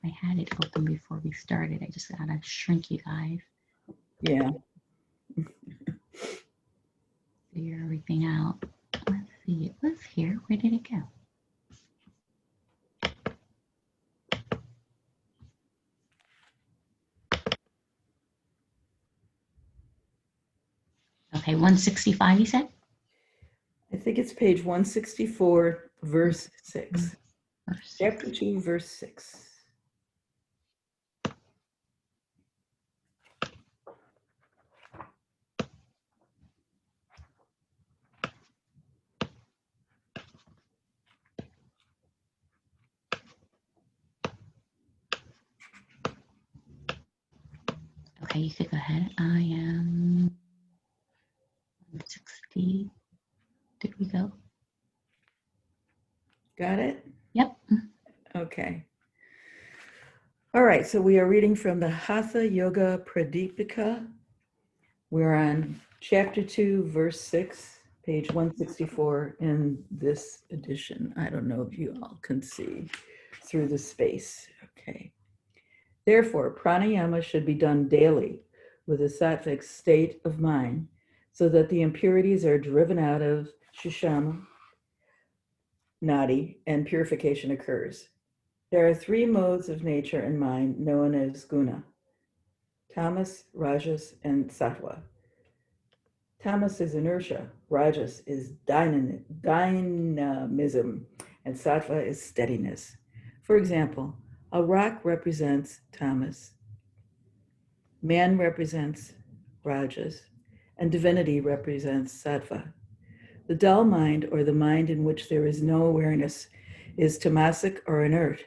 I had it open before we started. I just gotta shrink you guys. Yeah. Figure everything out. Let's see. It was here. Where did it go? Okay, 165, you said? I think it's page 164, verse 6. Verse Chapter 6. 2, verse 6. Okay, you could go ahead. I am 160. Did we go? Got it? Yep. Okay. All right, so we are reading from the Hatha Yoga Pradipika. We're on chapter 2, verse 6, page 164 in this edition. I don't know if you all can see through the space. Okay. Therefore, pranayama should be done daily with a sattvic state of mind so that the impurities are driven out of shushama, nadi, and purification occurs. There are three modes of nature and mind known as guna: tamas, rajas, and sattva. Tamas is inertia, rajas is dynamism, and sattva is steadiness. For example, a rock represents tamas, man represents rajas, and divinity represents sattva. The dull mind, or the mind in which there is no awareness, is tamasic or inert.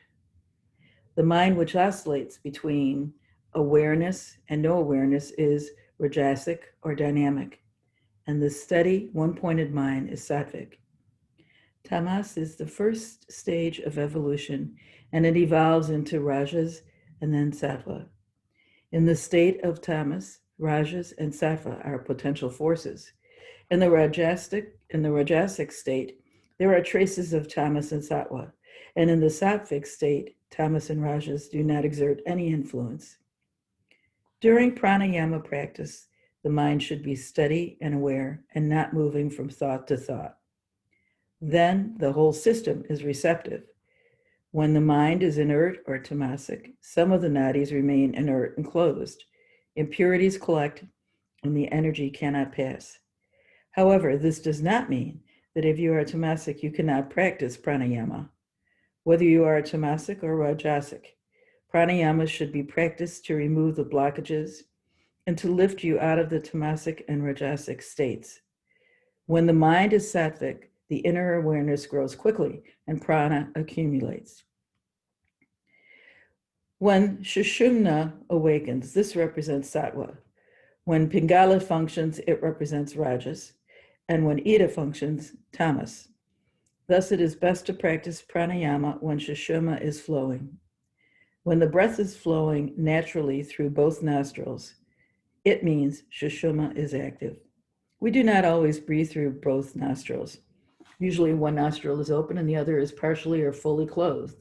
The mind which oscillates between awareness and no awareness is rajasic or dynamic, and the steady, one-pointed mind is sattvic. Tamas is the first stage of evolution, and it evolves into rajas and then sattva. In the state of tamas, rajas and sattva are potential forces. In the rajasic state, there are traces of tamas and sattva, and in the sattvic state, tamas and rajas do not exert any influence. During pranayama practice, the mind should be steady and aware and not moving from thought to thought. Then the whole system is receptive. When the mind is inert or tamasic, some of the nadis remain inert and closed. Impurities collect and the energy cannot pass. However, this does not mean that if you are tamasic, you cannot practice pranayama. Whether you are tamasic or rajasic, pranayama should be practiced to remove the blockages and to lift you out of the tamasic and rajasic states. When the mind is sattvic, the inner awareness grows quickly and prana accumulates. When Shushumna awakens, this represents sattva. When Pingala functions, it represents rajas, and when Ida functions, tamas. Thus, it is best to practice pranayama when Shushumna is flowing. When the breath is flowing naturally through both nostrils, it means Shushumna is active. We do not always breathe through both nostrils. Usually one nostril is open and the other is partially or fully closed.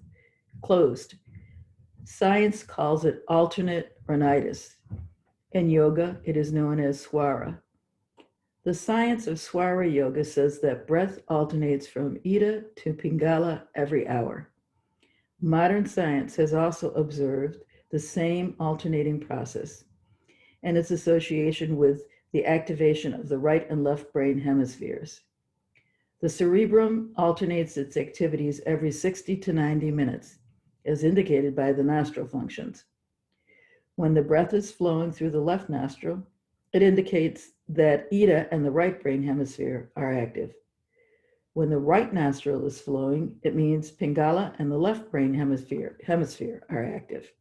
Science calls it alternate rhinitis. In yoga, it is known as swara. The science of swara yoga says that breath alternates from Ida to Pingala every hour. Modern science has also observed the same alternating process and its association with the activation of the right and left brain hemispheres. The cerebrum alternates its activities every 60 to 90 minutes, as indicated by the nostril functions. When the breath is flowing through the left nostril, it indicates that Ida and the right brain hemisphere are active. When the right nostril is flowing, it means Pingala and the left brain hemisphere are active.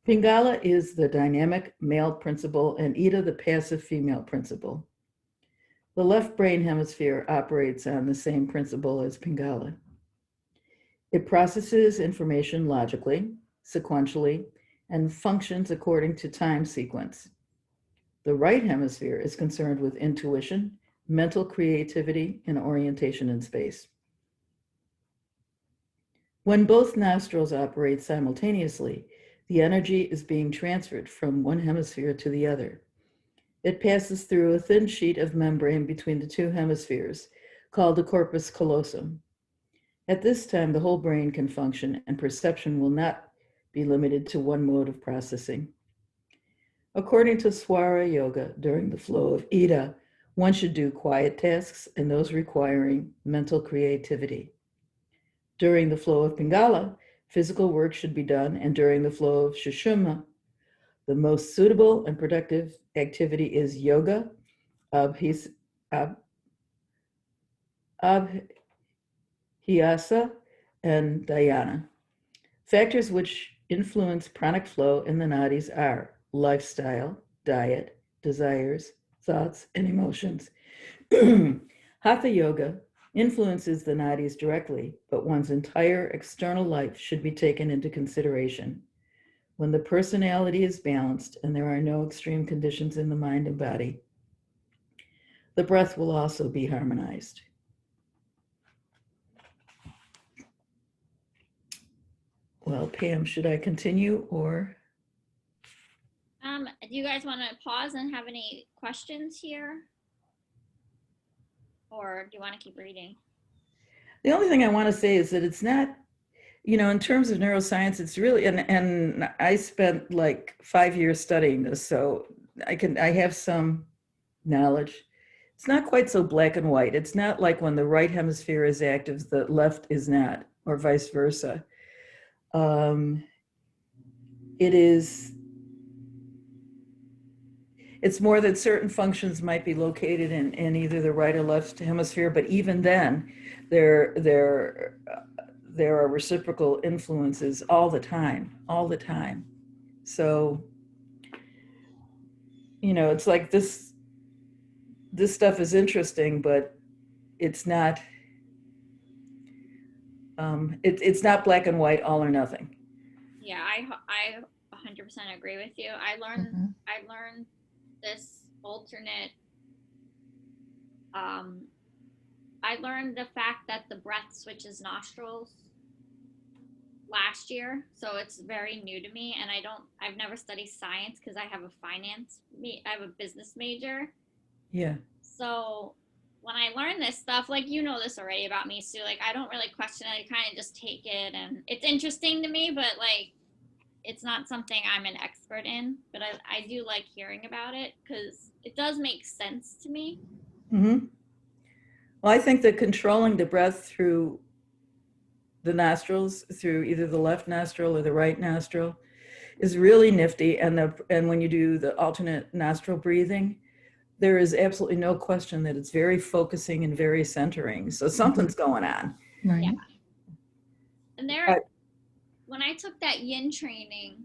Pingala is the dynamic male principle and Ida the passive female principle. The left brain hemisphere operates on the same principle as Pingala. It processes information logically, sequentially, and functions according to time sequence. The right hemisphere is concerned with intuition, mental creativity, and orientation in space. When both nostrils operate simultaneously, the energy is being transferred from one hemisphere to the other. It passes through a thin sheet of membrane between the two hemispheres, called the corpus callosum. At this time, the whole brain can function, and perception will not be limited to one mode of processing. According to Swara Yoga, during the flow of Ida, one should do quiet tasks and those requiring mental creativity. During the flow of Pingala, physical work should be done, and during the flow of Shushuma, the most suitable and productive activity is yoga, abhyasa, and dhyana. Factors which influence pranic flow in the nadis are lifestyle, diet, desires, thoughts, and emotions. Hatha yoga influences the nadis directly, but one's entire external life should be taken into consideration. When the personality is balanced and there are no extreme conditions in the mind and body, the breath will also be harmonized. Well, Pam, should I continue or? Do you guys want to pause and have any questions here? Or do you want to keep reading? The only thing I want to say is that it's not, in terms of neuroscience, it's really, and I spent like 5 years studying this, so I have some knowledge. It's not quite so black and white. It's not like when the right hemisphere is active, the left is not, or vice versa. It's more that certain functions might be located in either the right or left hemisphere, but even then, there are reciprocal influences all the time. So, it's like this stuff is interesting, but it's not. It's not black and white, all or nothing. Yeah, I 100% agree with you. I learned this alternate. I learned the fact that the breath switches nostrils last year, so it's very new to me, and I've never studied science because I have a business major. Yeah. So when I learn this stuff, like this already about me, Sue, like I don't really question it. I kind of just take it, and it's interesting to me, but like it's not something I'm an expert in. But I do like hearing about it because it does make sense to me. Mm-hmm. Well, I think that controlling the breath through the nostrils, through either the left nostril or the right nostril, is really nifty. And when you do the alternate nostril breathing, there is absolutely no question that it's very focusing and very centering. So something's going on. Right. Yeah. And when I took that yin training,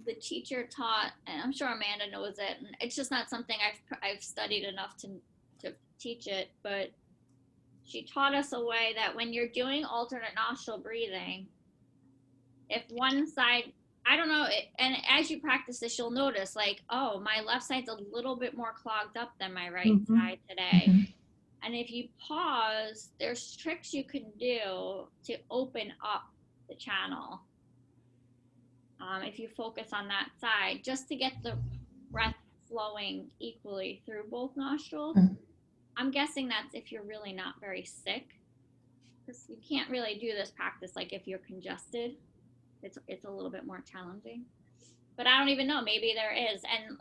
the teacher taught, and I'm sure Amanda knows it, and it's just not something I've studied enough to teach it, but she taught us a way that when you're doing alternate nostril breathing, if one side, I don't know, and as you practice this, you'll notice like, oh, my left side's a little bit more clogged up than my right side today. Mm-hmm. And if you pause, there's tricks you can do to open up the channel. If you focus on that side, just to get the breath flowing equally through both nostrils. Mm. I'm guessing that's if you're really not very sick, because you can't really do this practice like if you're congested. It's a little bit more challenging. But I don't even know. Maybe there is. And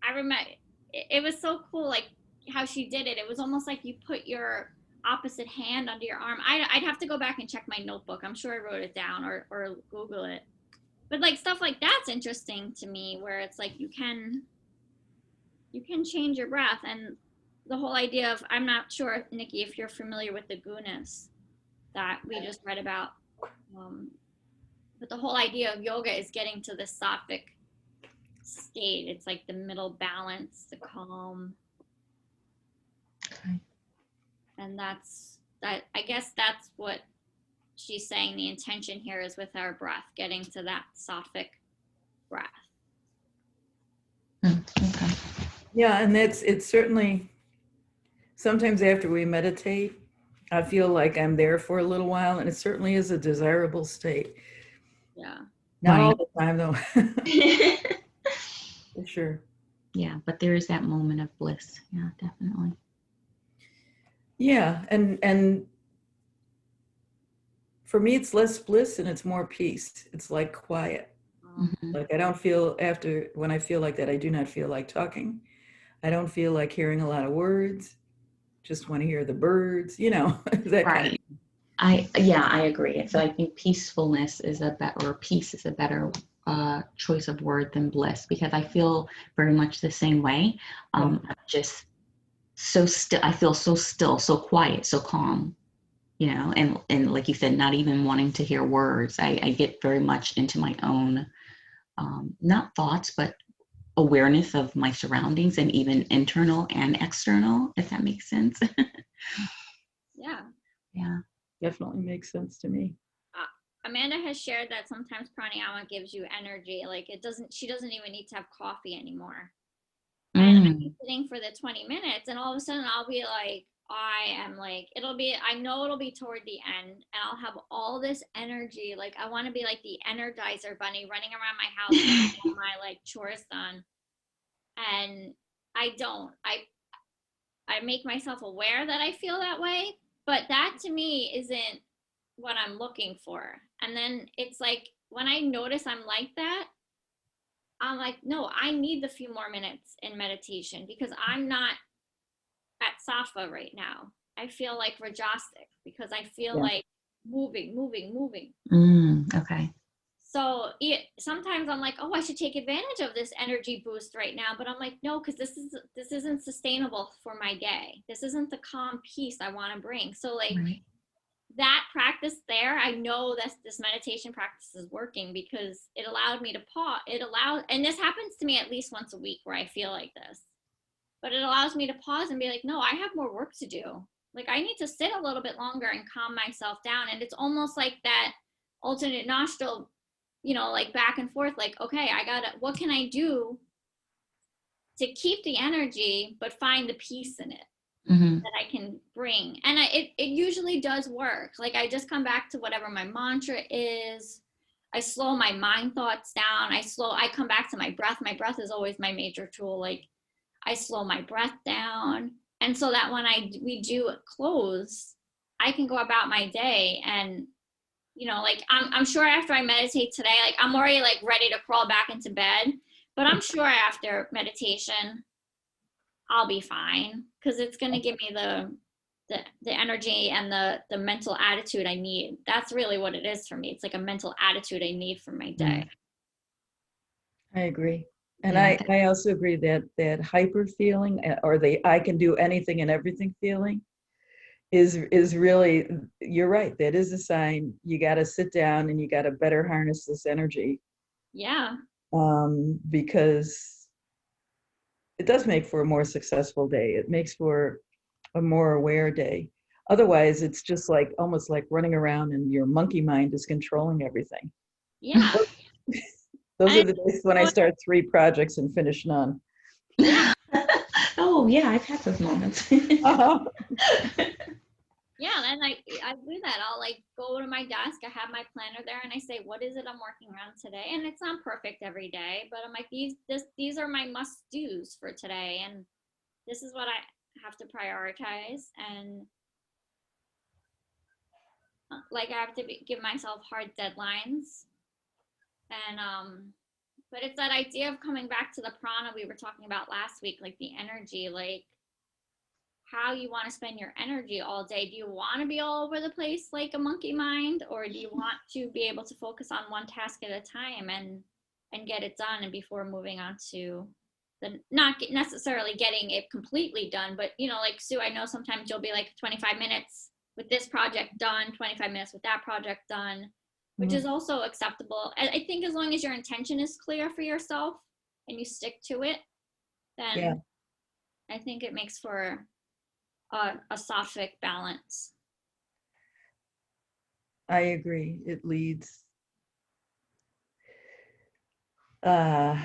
I remember it was so cool, like how she did it. It was almost like you put your opposite hand under your arm. I'd have to go back and check my notebook. I'm sure I wrote it down or Google it. But like stuff like that's interesting to me, where it's like you can change your breath. And the whole idea of, I'm not sure, Nikki, if you're familiar with the gunas that we just read about, but the whole idea of yoga is getting to the sattvic state. It's like the middle balance, the calm. Okay. And I guess that's what she's saying. The intention here is with our breath, getting to that sattvic breath. Okay. Yeah, and it's certainly, sometimes after we meditate, I feel like I'm there for a little while, and it certainly is a desirable state. Yeah. Not all Right. the time, though. For sure. Yeah, but there is that moment of bliss. Yeah, definitely. Yeah, and for me, it's less bliss and it's more peace. It's like quiet. Hmm. Like I don't feel after when I feel like that, I do not feel like talking. I don't feel like hearing a lot of words. Just want to hear the birds, that kind of. Right. I agree. So I think peacefulness is a better, or peace is a better choice of word than bliss, because I feel very much the same way. Yeah. I'm just so still. I feel so still, so quiet, so calm. And like you said, not even wanting to hear words. I get very much into my own, not thoughts, but awareness of my surroundings, and even internal and external, if that makes sense. Yeah. Yeah. Definitely makes sense to me. Amanda has shared that sometimes pranayama gives you energy. Like she doesn't even need to have coffee anymore. And I'll be sitting for the 20 minutes, and all of a sudden I'll be like, I know it'll be toward the end, and I'll have all this energy. Like I want to be like the Energizer bunny running around my house getting all my like chores done. And I don't. I make myself aware that I feel that way, but that to me isn't what I'm looking for. And then it's like when I notice I'm like that, I'm like, no, I need the few more minutes in meditation because I'm not at sattva right now. I feel like rajasic because I feel Yeah. like moving, moving, moving. Okay. So sometimes I'm like, oh, I should take advantage of this energy boost right now, but I'm like, no, because this isn't sustainable for my day. This isn't the calm peace I want to bring. So like Right. that practice there, I know that this meditation practice is working because it allowed me to pause. And this happens to me at least once a week where I feel like this, but it allows me to pause and be like, no, I have more work to do. Like I need to sit a little bit longer and calm myself down. And it's almost like that alternate nostril, like back and forth, like, okay, what can I do to keep the energy, but find the peace in it Mm-hmm. that I can bring. And it usually does work. Like I just come back to whatever my mantra is. I slow my mind thoughts down. I come back to my breath. My breath is always my major tool. Like I slow my breath down. And so that when we do close, I can go about my day and, like I'm sure after I meditate today, like I'm already like ready to crawl back into bed, but I'm sure after meditation, I'll be fine because it's going to give me the energy and the mental attitude I need. That's really what it is for me. It's like a mental attitude I need for my day. I agree. And Yeah. I also agree that hyper feeling or the I can do anything and everything feeling is really, you're right. That is a sign you got to sit down and you got to better harness this energy. Yeah. Because it does make for a more successful day. It makes for a more aware day. Otherwise, it's just like almost like running around and your monkey mind is controlling everything. Yeah. Those are And the days when I start 3 projects and finish none. yeah. Oh, yeah, I've had those moments. Uh-huh. Yeah. And I do that. I'll like go to my desk. I have my planner there and I say, what is it I'm working on today? And it's not perfect every day, but I'm like, these are my must do's for today. And this is what I have to prioritize. And like I have to give myself hard deadlines. And but it's that idea of coming back to the prana we were talking about last week, like the energy, like how you want to spend your energy all day. Do you want to be all over the place like a monkey mind, or do you want to be able to focus on one task at a time and get it done, and before moving on to the not necessarily getting it completely done, but like Sue, I know sometimes you'll be like 25 minutes with this project done, 25 minutes with that project done, which is also acceptable. I think as long as your intention is clear for yourself and you stick to it, then Yeah, I think it makes for a sattvic balance. I agree. It leads, how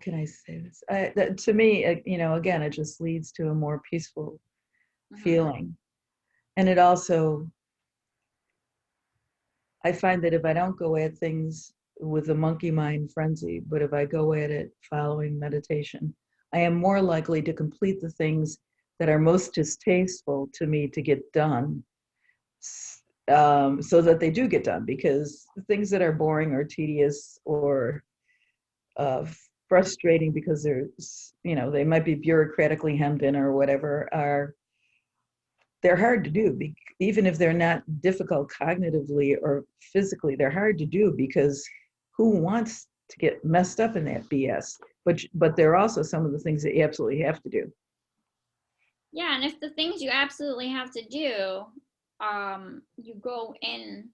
can I say this? To me, again, it just leads to a more peaceful Mm-hmm. feeling. And it also, I find that if I don't go at things with a monkey mind frenzy, but if I go at it following meditation, I am more likely to complete the things that are most distasteful to me to get done, so that they do get done, because the things that are boring or tedious or uh, frustrating because they might be bureaucratically hemmed in or whatever, they're hard to do, even if they're not difficult cognitively or physically. They're hard to do because who wants to get messed up in that BS? But there are also some of the things that you absolutely have to do. Yeah, and if the things you absolutely have to do, you go in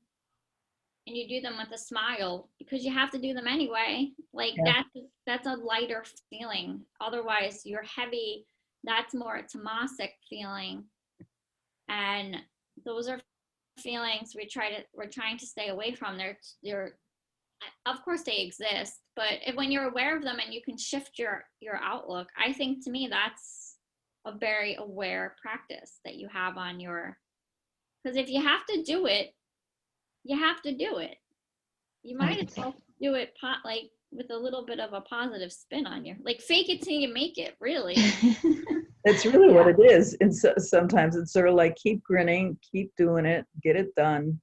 and you do them with a smile because you have to do them anyway. Like Yeah. that's a lighter feeling. Otherwise, you're heavy. That's more a tamasic feeling, and those are feelings we're trying to stay away from. They're of course they exist, but when you're aware of them and you can shift your outlook, I think to me that's a very aware practice that you have on your, because if you have to do it, you have to do it. You might as well do it like with a little bit of a positive spin on you, like fake it till you make it, really. That's really what it is. And sometimes it's sort of like, keep grinning, keep doing it, get it done.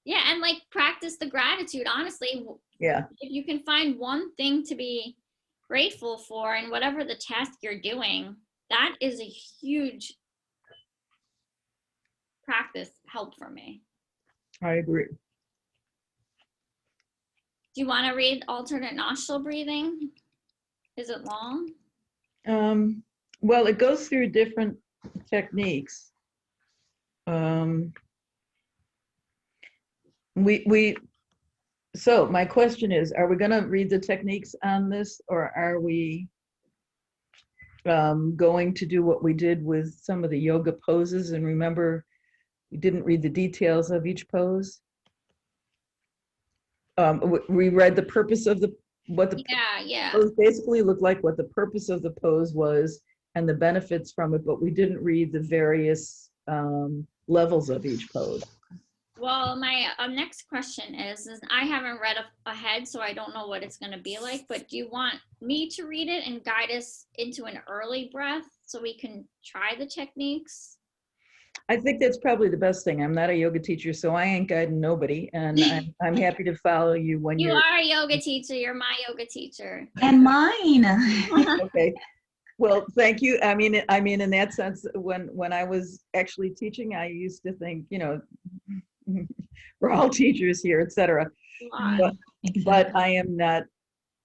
Yeah, and like practice the gratitude, honestly. Yeah. If you can find one thing to be grateful for and whatever the task you're doing, that is a huge practice help for me. I agree. Do you want to read alternate nostril breathing? Is it long? Well, it goes through different techniques. So my question is, are we going to read the techniques on this, or are we going to do what we did with some of the yoga poses? And remember, we didn't read the details of each pose. We read the purpose of what the pose basically looked like, what the purpose of the pose was, and the benefits from it, but we didn't read the various levels of each pose. Well, my next question is I haven't read ahead, so I don't know what it's going to be like, but do you want me to read it and guide us into an early breath so we can try the techniques? I think that's probably the best thing. I'm not a yoga teacher, so I ain't guiding nobody, and I'm happy to follow you when you are a yoga teacher. You're my yoga teacher. And mine. Okay. Well, thank you. I mean, in that sense, when I was actually teaching, I used to think, we're all teachers here, etc. But I am not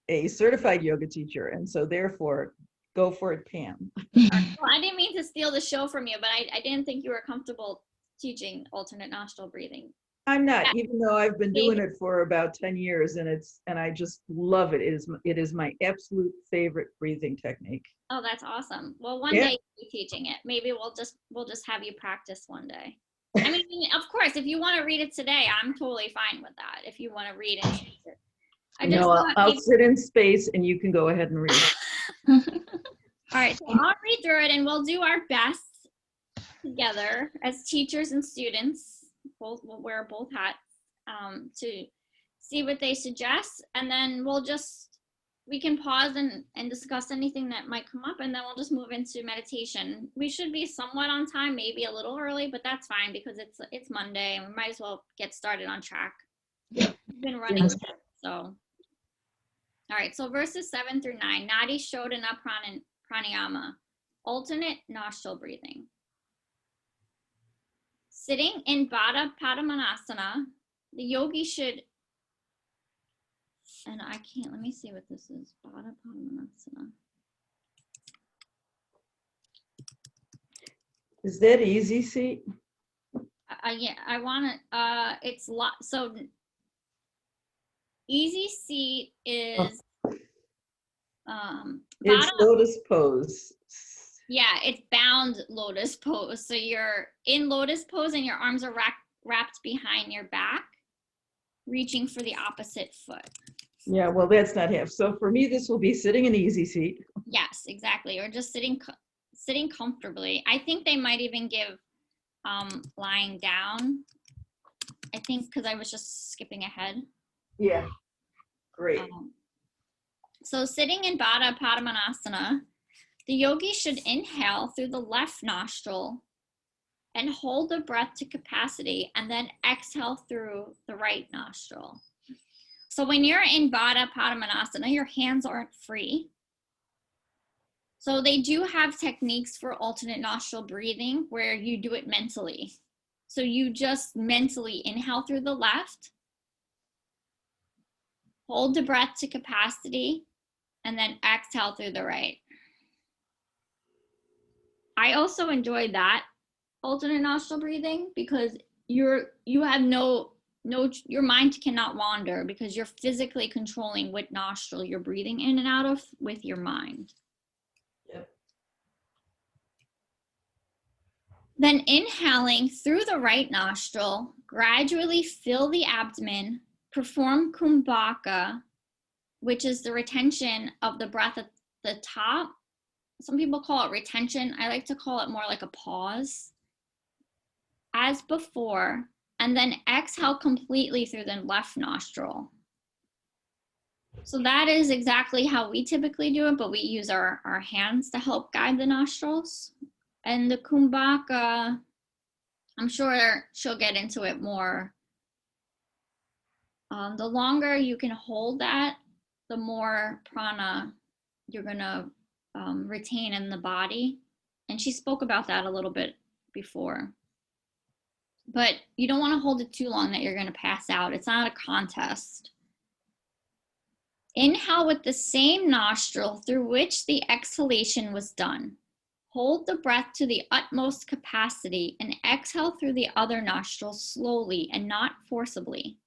a certified yoga teacher, and so therefore, go for it, Pam. Well, I didn't mean to steal the show from you, but I didn't think you were comfortable teaching alternate nostril breathing. I'm not, even though I've been doing it for about 10 years, and I just love it. It is my absolute favorite breathing technique. Oh, that's awesome. Well, one day you'll be teaching it. Maybe we'll just have you practice one day. I mean, of course, if you want to read it today, I'm totally fine with that. If you want to read and teach it. I'll sit in space and you can go ahead and read. All right, so I'll read through it and we'll do our best together as teachers and students. We'll wear both hats to see what they suggest, and then we can pause and discuss anything that might come up, and then we'll just move into meditation. We should be somewhat on time, maybe a little early, but that's fine because it's Monday and we might as well get started on track. We've been running, so. All right, so verses 7 through 9, Nadi Shodhana Pranayama, alternate nostril breathing. Sitting in Baddha Padmanasana, the yogi should, and I can't, let me see what this is, Baddha Padmanasana. Is that easy seat? Yeah, I want to, it's so easy seat is, it's lotus pose. Yeah, it's bound lotus pose. So you're in lotus pose and your arms are wrapped behind your back, reaching for the opposite foot. Yeah, well, that's not half. So for me, this will be sitting in easy seat. Yes, exactly. Or just sitting comfortably. I think they might even give lying down. I think because I was just skipping ahead. Yeah, great. So sitting in Baddha Padmanasana, the yogi should inhale through the left nostril and hold the breath to capacity, and then exhale through the right nostril. So when you're in Baddha Padmanasana, your hands aren't free. So they do have techniques for alternate nostril breathing where you do it mentally. So you just mentally inhale through the left, hold the breath to capacity, and then exhale through the right. I also enjoyed that alternate nostril breathing because you have your mind cannot wander because you're physically controlling what nostril you're breathing in and out of with your mind. Yep. Then inhaling through the right nostril, gradually fill the abdomen, perform kumbhaka, which is the retention of the breath at the top. Some people call it retention. I like to call it more like a pause. As before, and then exhale completely through the left nostril. So that is exactly how we typically do it, but we use our hands to help guide the nostrils. And the kumbhaka, I'm sure she'll get into it more. The longer you can hold that, the more prana you're gonna retain in the body. And she spoke about that a little bit before. But you don't want to hold it too long that you're going to pass out. It's not a contest. Inhale with the same nostril through which the exhalation was done. Hold the breath to the utmost capacity and exhale through the other nostril slowly and not forcibly.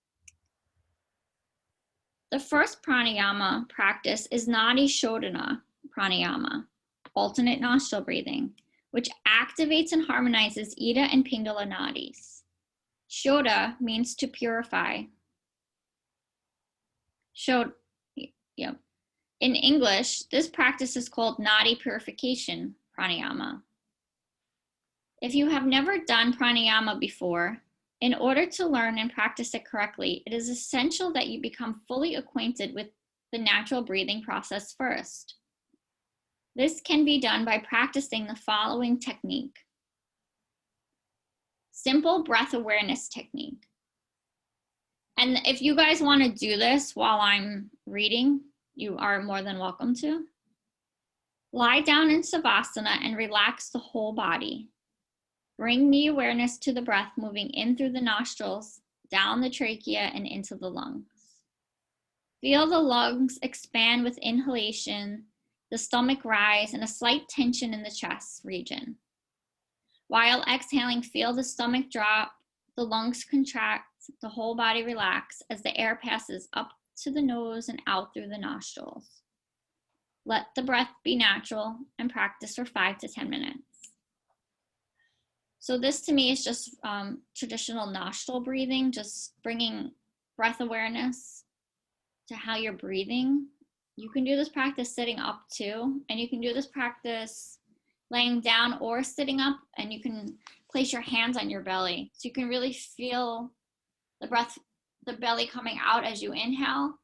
The first pranayama practice is Nadi Shodhana pranayama, alternate nostril breathing, which activates and harmonizes Ida and Pingala nadis. Shodha means to purify. Yep. In English, this practice is called Nadi purification pranayama. If you have never done pranayama before, in order to learn and practice it correctly, it is essential that you become fully acquainted with the natural breathing process first. This can be done by practicing the following technique. Simple breath awareness technique. And if you guys want to do this while I'm reading, you are more than welcome to. Lie down in Savasana and relax the whole body. Bring the awareness to the breath moving in through the nostrils, down the trachea, and into the lungs. Feel the lungs expand with inhalation, the stomach rise, and a slight tension in the chest region. While exhaling, feel the stomach drop, the lungs contract, the whole body relax as the air passes up to the nose and out through the nostrils. Let the breath be natural and practice for 5 to 10 minutes. So this to me is just traditional nostril breathing, just bringing breath awareness to how you're breathing. You can do this practice sitting up too, and you can do this practice laying down or sitting up, and you can place your hands on your belly. So you can really feel the breath, the belly coming out as you inhale,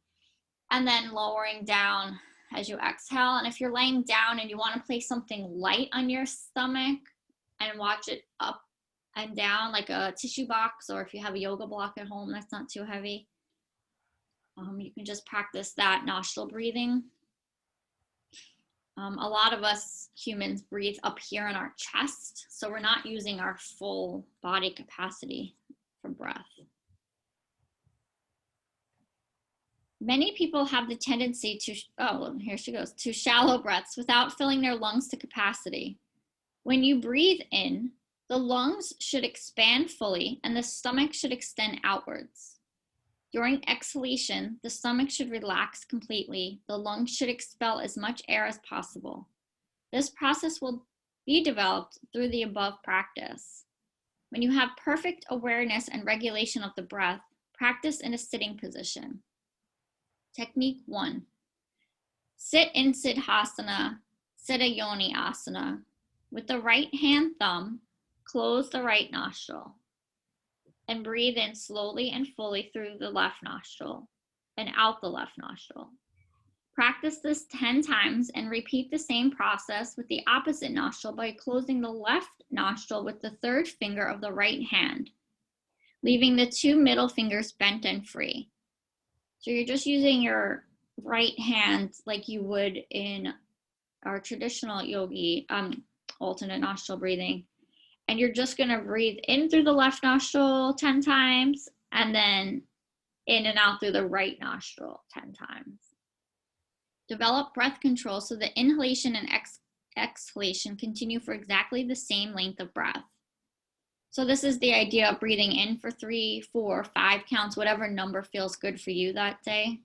and then lowering down as you exhale. And if you're laying down and you want to place something light on your stomach and watch it up and down like a tissue box, or if you have a yoga block at home that's not too heavy, you can just practice that nostril breathing. A lot of us humans breathe up here in our chest, so we're not using our full body capacity for breath. Many people have the tendency to, here she goes, to shallow breaths without filling their lungs to capacity. When you breathe in, the lungs should expand fully and the stomach should extend outwards. During exhalation, the stomach should relax completely. The lungs should expel as much air as possible. This process will be developed through the above practice. When you have perfect awareness and regulation of the breath, practice in a sitting position. Technique 1. Sit in Siddhasana, Siddha Yoni Asana, with the right hand thumb close the right nostril, and breathe in slowly and fully through the left nostril and out the left nostril. Practice this 10 times and repeat the same process with the opposite nostril by closing the left nostril with the third finger of the right hand, leaving the 2 middle fingers bent and free. So you're just using your right hand like you would in our traditional yogi alternate nostril breathing. And you're just gonna breathe in through the left nostril 10 times and then in and out through the right nostril 10 times. Develop breath control so the inhalation and exhalation continue for exactly the same length of breath. So this is the idea of breathing in for 3, 4, 5 counts, whatever number feels good for you that day,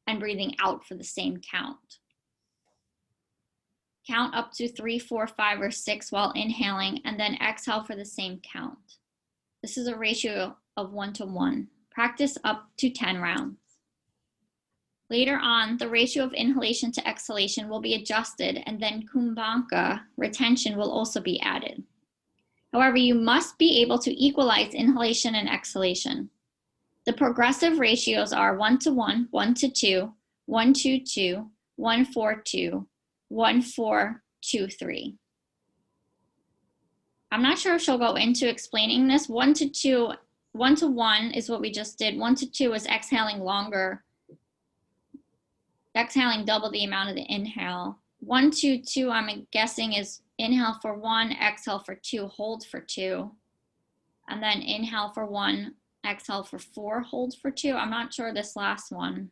and breathing out for the same count. Count up to 3, 4, 5, or 6 while inhaling, and then exhale for the same count. This is a ratio of 1 to 1. Practice up to 10 rounds. Later on, the ratio of inhalation to exhalation will be adjusted, and then kumbhaka, retention, will also be added. However, you must be able to equalize inhalation and exhalation. The progressive ratios are 1 to 1, 1 to 2, 1 to 2, 1, 4, 2, 1, 4, 2, 3. I'm not sure if she'll go into explaining this. 1 to 2, 1 to 1 is what we just did. 1 to 2 is exhaling longer. Exhaling double the amount of the inhale. 1, 2, 2, I'm guessing is inhale for 1, exhale for 2, hold for 2. And then inhale for 1, exhale for 4, hold for 2. I'm not sure this last one.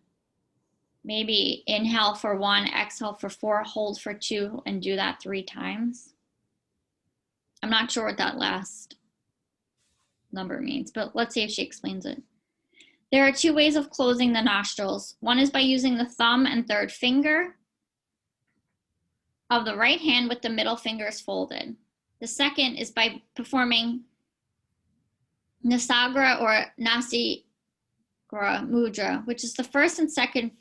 Maybe inhale for 1, exhale for 4, hold for 2, and do that 3 times. I'm not sure what that last number means, but let's see if she explains it. There are 2 ways of closing the nostrils. One is by using the thumb and third finger of the right hand with the middle fingers folded. The second is by performing Nasagra or Nasigra Mudra, which is the first and second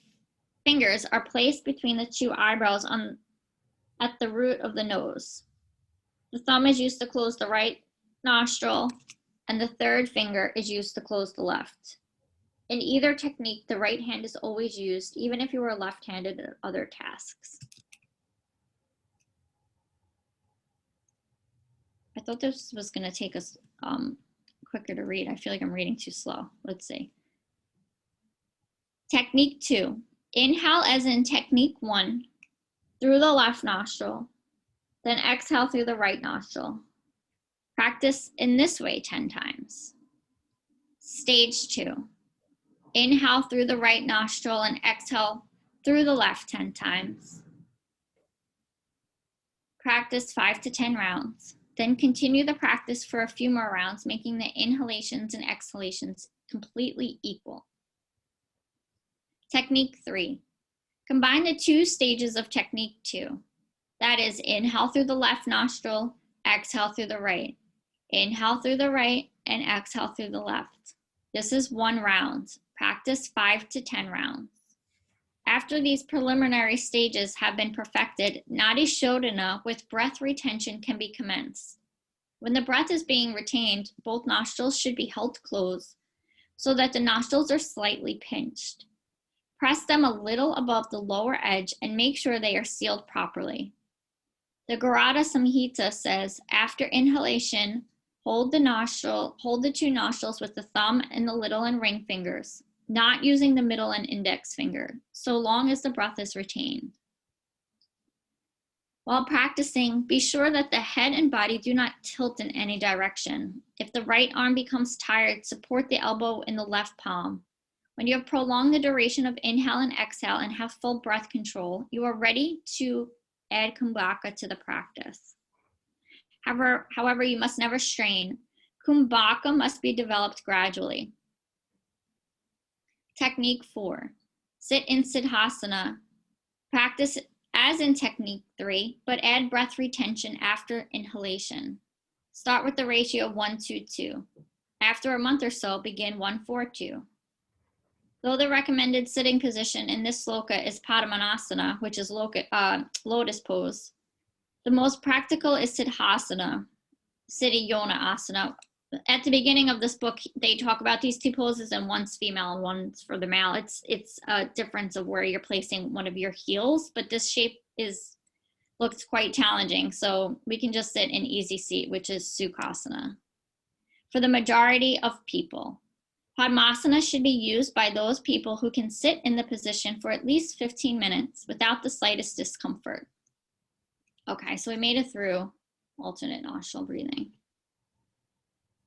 fingers are placed between the 2 eyebrows at the root of the nose. The thumb is used to close the right nostril, and the third finger is used to close the left. In either technique, the right hand is always used, even if you are left-handed at other tasks. I thought this was going to take us quicker to read. I feel like I'm reading too slow. Let's see. Technique 2. Inhale as in technique 1 through the left nostril, then exhale through the right nostril. Practice in this way 10 times. Stage 2. Inhale through the right nostril and exhale through the left 10 times. Practice 5 to 10 rounds. Then continue the practice for a few more rounds, making the inhalations and exhalations completely equal. Technique 3. Combine the 2 stages of technique 2. That is, inhale through the left nostril, exhale through the right. Inhale through the right and exhale through the left. This is 1 round. Practice 5 to 10 rounds. After these preliminary stages have been perfected, Nadi Shodhana with breath retention can be commenced. When the breath is being retained, both nostrils should be held closed so that the nostrils are slightly pinched. Press them a little above the lower edge and make sure they are sealed properly. The Garada Samhita says, after inhalation, hold the 2 nostrils with the thumb and the little and ring fingers, not using the middle and index finger, so long as the breath is retained. While practicing, be sure that the head and body do not tilt in any direction. If the right arm becomes tired, support the elbow in the left palm. When you have prolonged the duration of inhale and exhale and have full breath control, you are ready to add kumbhaka to the practice. However, you must never strain. Kumbhaka must be developed gradually. Technique 4. Sit in Siddhasana. Practice as in technique 3, but add breath retention after inhalation. Start with the ratio of 1 to 2. After a month or so, begin 1, 4, 2. Though the recommended sitting position in this sloka is Padmanasana, which is lotus pose, the most practical is Siddhasana. Siddhi Yona Asana. At the beginning of this book, they talk about these two poses, and one's female and one's for the male. It's a difference of where you're placing one of your heels, but this shape looks quite challenging. So we can just sit in easy seat, which is Sukhasana. For the majority of people, Padmasana should be used by those people who can sit in the position for at least 15 minutes without the slightest discomfort. Okay, so we made it through alternate nostril breathing.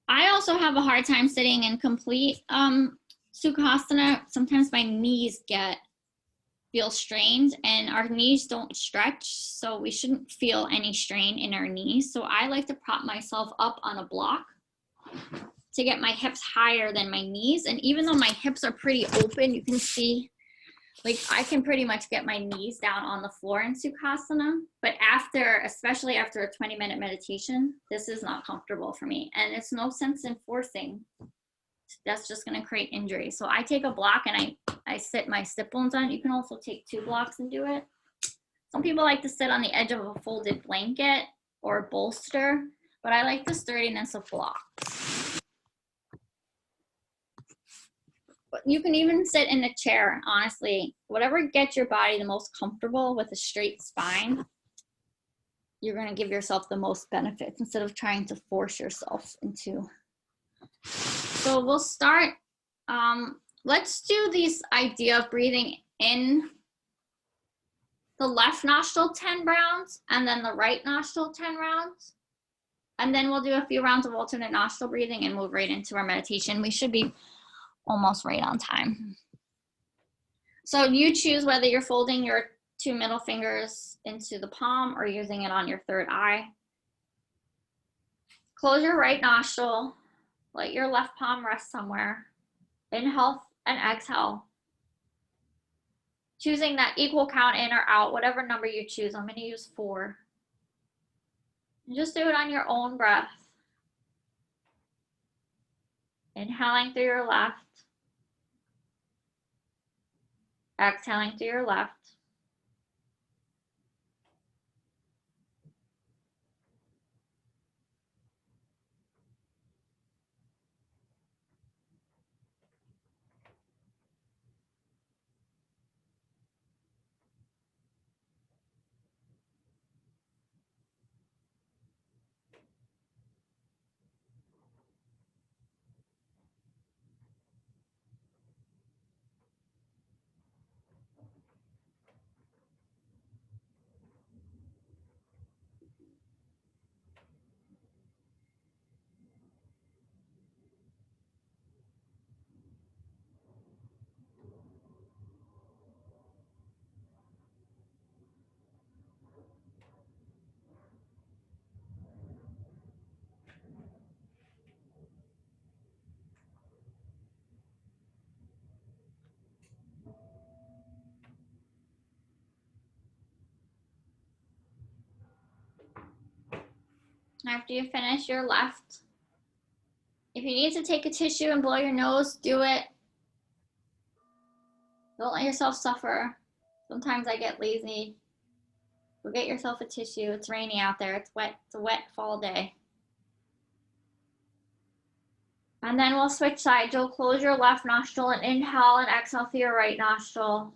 I also have a hard time sitting in complete Sukhasana. Sometimes my knees feel strained, and our knees don't stretch, so we shouldn't feel any strain in our knees. So I like to prop myself up on a block to get my hips higher than my knees. And even though my hips are pretty open, you can see, like, I can pretty much get my knees down on the floor in Sukhasana. But especially after a 20-minute meditation, this is not comfortable for me. And it's no sense in forcing. That's just going to create injury. So I take a block and I sit my sit bones on. You can also take 2 blocks and do it. Some people like to sit on the edge of a folded blanket or bolster, but I like the sturdiness of blocks. But you can even sit in a chair, honestly. Whatever gets your body the most comfortable with a straight spine, you're going to give yourself the most benefits instead of trying to force yourself into. So we'll start. Let's do this idea of breathing in the left nostril 10 rounds and then the right nostril 10 rounds. And then we'll do a few rounds of alternate nostril breathing and move right into our meditation. We should be almost right on time. So you choose whether you're folding your 2 middle fingers into the palm or using it on your third eye. Close your right nostril. Let your left palm rest somewhere. Inhale and exhale. Choosing that equal count in or out, whatever number you choose. I'm going to use 4. And just do it on your own breath. Inhaling through your left. Exhaling through your left. After you finish your left, if you need to take a tissue and blow your nose, do it. Don't let yourself suffer. Sometimes I get lazy. Go get yourself a tissue. It's rainy out there. It's wet. It's a wet fall day. And then we'll switch sides. You'll close your left nostril and inhale and exhale through your right nostril.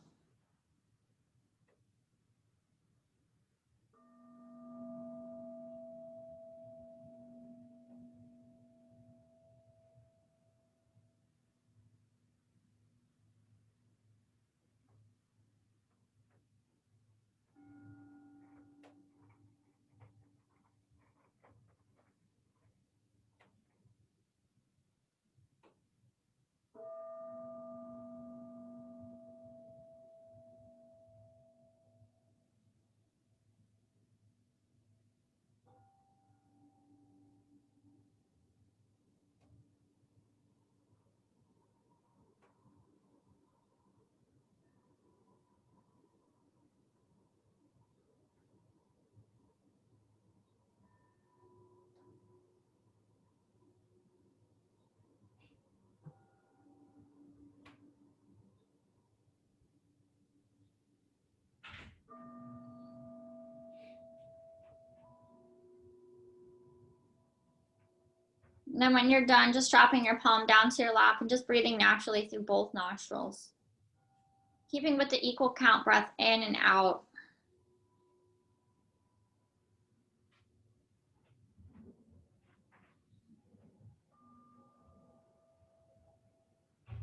And then when you're done, just dropping your palm down to your lap and just breathing naturally through both nostrils. Keeping with the equal count breath in and out.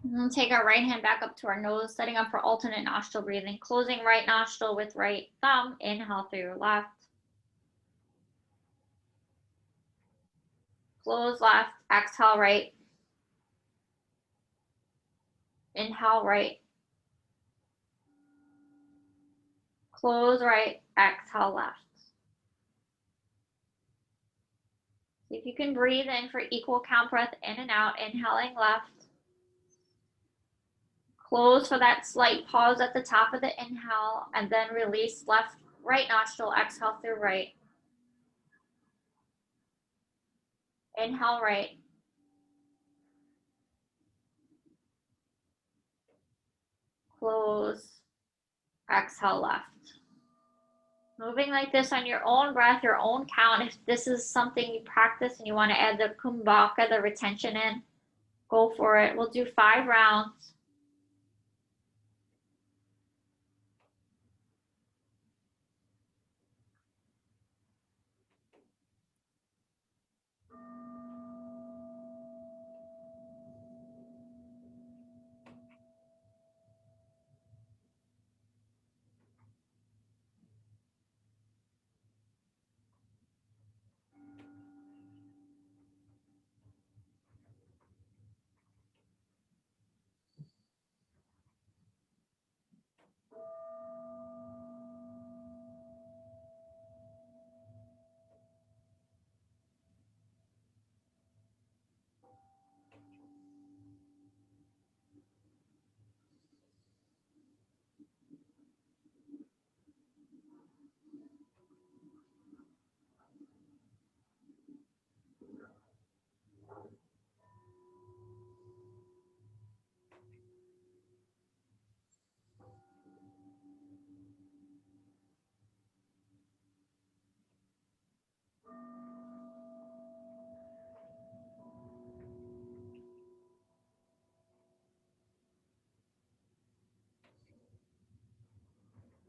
And then take our right hand back up to our nose, setting up for alternate nostril breathing. Closing right nostril with right thumb. Inhale through your left. Close left. Exhale right. Inhale right. Close right. Exhale left. See if you can breathe in for equal count breath in and out. Inhaling left. Close for that slight pause at the top of the inhale, and then release left, right nostril. Exhale through right. Inhale right. Close. Exhale left. Moving like this on your own breath, your own count. If this is something you practice and you want to add the kumbhaka, the retention in, go for it. We'll do 5 rounds.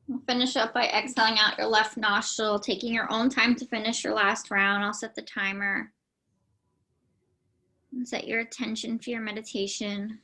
We'll finish up by exhaling out your left nostril, taking your own time to finish your last round. I'll set the timer. And set your attention for your meditation.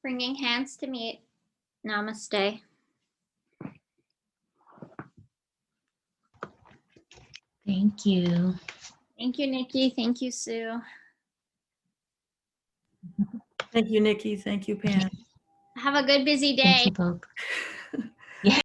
Bringing hands to meet. Namaste. Thank you. Thank you, Nikki. Thank you, Sue. Thank you, Nikki. Thank you, Pam. Have a good busy day. Thank you both.